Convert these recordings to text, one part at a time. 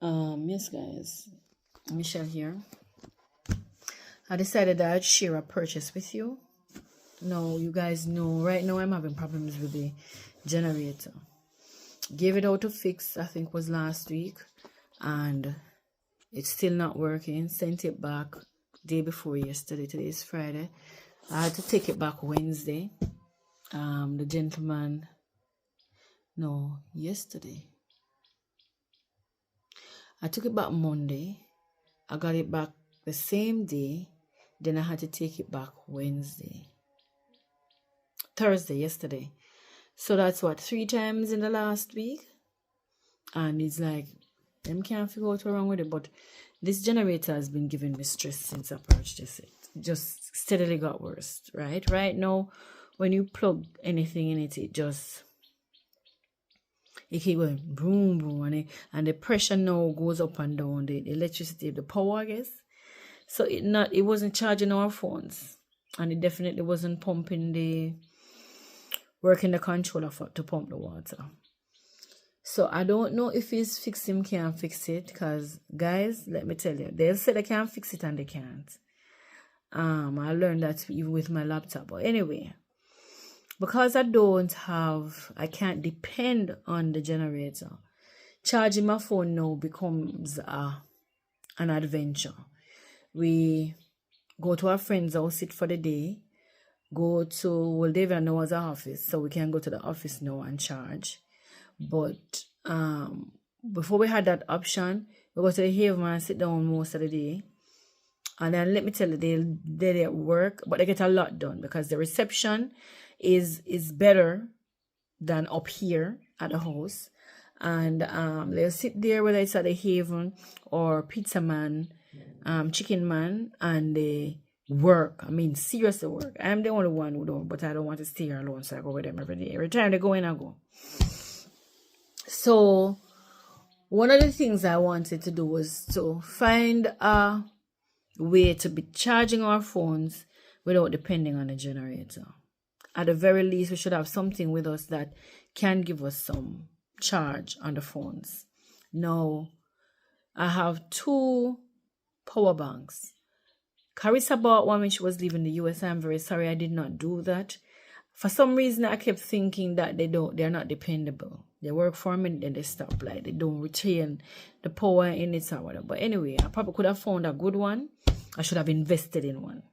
Yes, guys, Michelle here. I decided that I'd share a purchase with you. Now, you guys know right now I'm having problems with the generator. Gave it out to fix, I think was last week, and it's still not working. Sent it back day before yesterday. Today is Friday. I had to take it back Wednesday. The gentleman, no, yesterday. I took it back Monday. I got it back the same day. Then I had to take it back Thursday, yesterday. So that's what, 3 times in the last week? And it's like, them can't figure out what's wrong with it. But this generator has been giving me stress since I purchased it. Just steadily got worse, right? Right now, when you plug anything in it, it keep going boom, boom, and the pressure now goes up and down. The electricity, the power, I guess. So it wasn't charging our phones, and it definitely wasn't working the controller to pump the water. So I don't know if his fix him can fix it, because guys, let me tell you, they'll say they can fix it and they can't. I learned that even with my laptop. But anyway, because I can't depend on the generator. Charging my phone now becomes an adventure. We go to our friend's house, sit for the day, David knows our office, so we can go to the office now and charge. But before we had that option, we go to the Haven and sit down most of the day. And then let me tell you, they work, but they get a lot done because the reception is better than up here at the house. And they'll sit there, whether it's at the Haven or Pizza Man, Chicken Man, and they work. I mean, seriously work. I'm the only one who don't, but I don't want to stay here alone, so I go with them every day. Every time they go in, I go. So one of the things I wanted to do was to find a way to be charging our phones without depending on the generator. At the very least, we should have something with us that can give us some charge on the phones. Now, I have 2 power banks. Carissa bought one when she was leaving the US. I'm very sorry I did not do that. For some reason, I kept thinking that they're not dependable. They work for a minute, then they stop. Like, they don't retain the power in it or whatever. But anyway, I probably could have found a good one. I should have invested in one.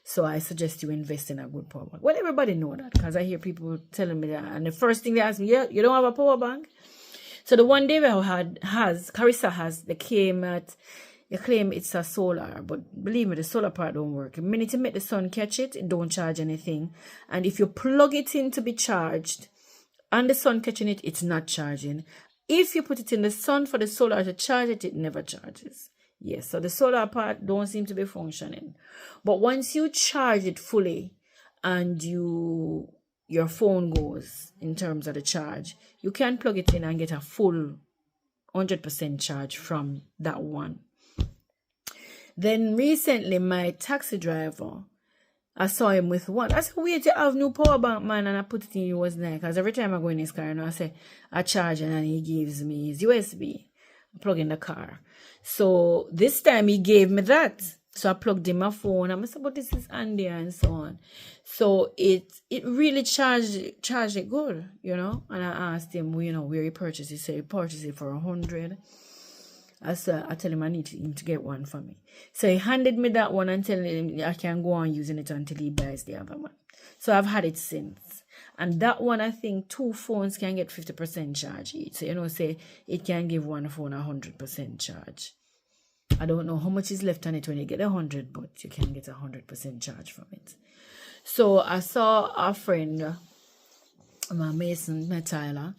So I suggest you invest in a good power bank. Well, everybody know that, because I hear people telling me that. And the first thing they ask me, yeah, you don't have a power bank? So the one David Carissa has, they claim it's a solar, but believe me, the solar part don't work. The minute you make the sun catch it, it don't charge anything. And if you plug it in to be charged, and the sun catching it, it's not charging. If you put it in the sun for the solar to charge it, it never charges. Yes, so the solar part don't seem to be functioning. But once you charge it fully and your phone goes in terms of the charge, you can plug it in and get a full 100% charge from that one. Then recently, my taxi driver, I saw him with one. I said, wait, you have new power bank, man, and I put it in yours now. Because every time I go in his car, I say, I charge and he gives me his USB. I plug in the car. So this time he gave me that. So I plugged in my phone. I said, but this is handy and so on. So it really charged it good, And I asked him, where he purchased it. He said he purchased it for 100. I tell him I need him to get one for me. So he handed me that one and telling him I can go on using it until he buys the other one. So I've had it since. And that one, I think 2 phones can get 50% charge each. So, say it can give one phone 100% charge. I don't know how much is left on it when you get 100, but you can get 100% charge from it. So I saw a friend, my Tyler,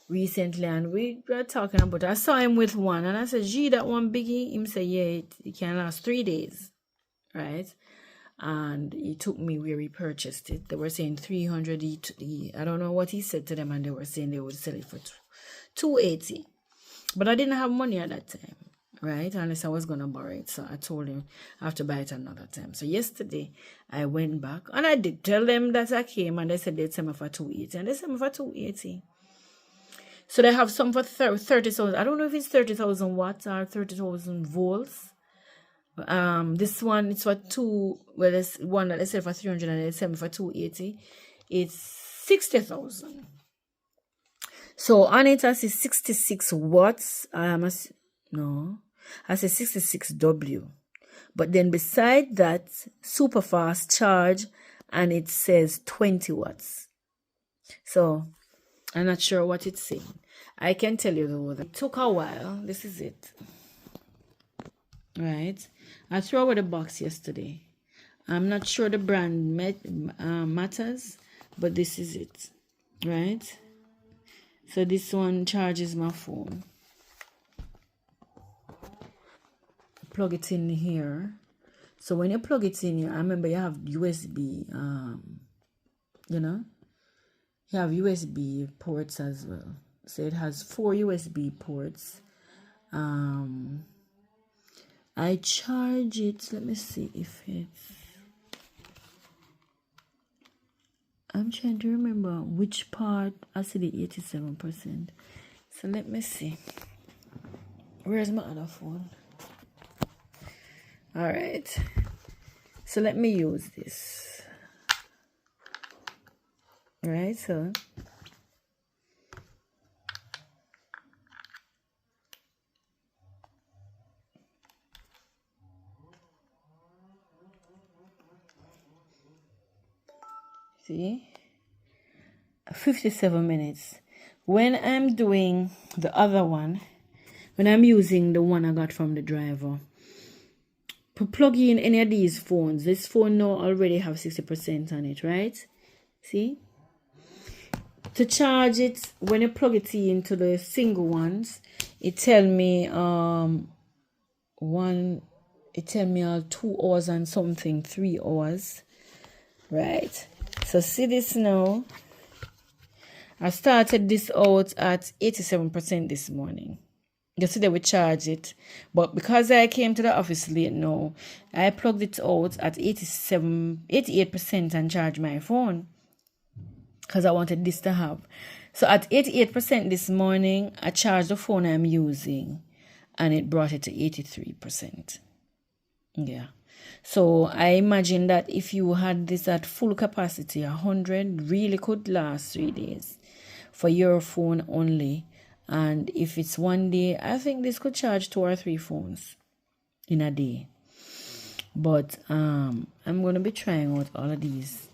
recently, and we were talking about it. I saw him with one, and I said, gee, that one biggie? Him say, yeah, it can last 3 days, right? And he took me where he purchased it. They were saying 300. I don't know what he said to them, and they were saying they would sell it for 280. But I didn't have money at that time, right? Unless I was going to borrow it. So I told him I have to buy it another time. So yesterday, I went back, and I did tell them that I came, and they said they'd sell me for 280. And they sell me for 280. So they have some for 30,000. I don't know if it's 30,000 watts or 30,000 volts. This one it's for two. Well, there's one that they sell for 300 and they sell me for 280. It's 60,000. So on it I see 66 watts. No, I say 66 W. But then beside that, super fast charge, and it says 20 watts. So I'm not sure what it's saying. I can tell you though that it took a while. This is it. Right. I threw away the box yesterday. I'm not sure the brand matters, but this is it. Right. So this one charges my phone. Plug it in here. So when you plug it in, I remember you have USB, you have USB ports as well. So it has 4 USB ports. I charge it. Let me see if it's. I'm trying to remember which part. I see the 87%. So let me see. Where's my other phone? All right. So let me use this. Right. So. See, 57 minutes. When I'm doing the other one, when I'm using the one I got from the driver, to plug in any of these phones, this phone now already have 60% on it, right? See? To charge it, when you plug it into the single ones, it tell me it tell me 2 hours and something, 3 hours, right? So see this now. I started this out at 87% this morning. Yesterday we charged it, but because I came to the office late now, I plugged it out at 88% and charged my phone because I wanted this to have. So at 88% this morning, I charged the phone I'm using and it brought it to 83%. Yeah. So I imagine that if you had this at full capacity, 100 really could last 3 days for your phone only. And if it's 1 day, I think this could charge 2 or 3 phones in a day. But I'm going to be trying out all of these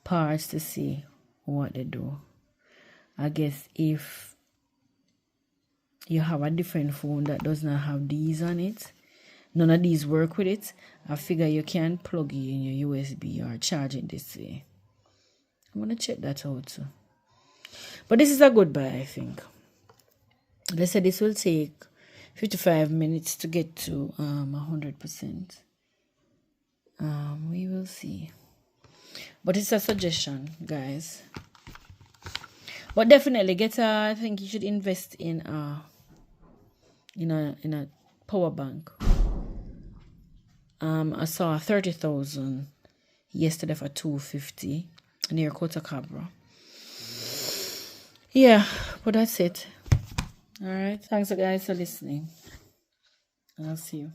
parts to see what they do. I guess if you have a different phone that does not have these on it, none of these work with it, I figure you can plug it in your USB or charge it this way. I'm going to check that out too. But this is a good buy, I think. They said this will take 55 minutes to get to 100%. We will see. But it's a suggestion, guys. But definitely I think you should invest in a power bank. I saw 30,000 yesterday for 250 near Kota Cabra. Yeah, but that's it. All right. Thanks, guys, for listening. I'll see you.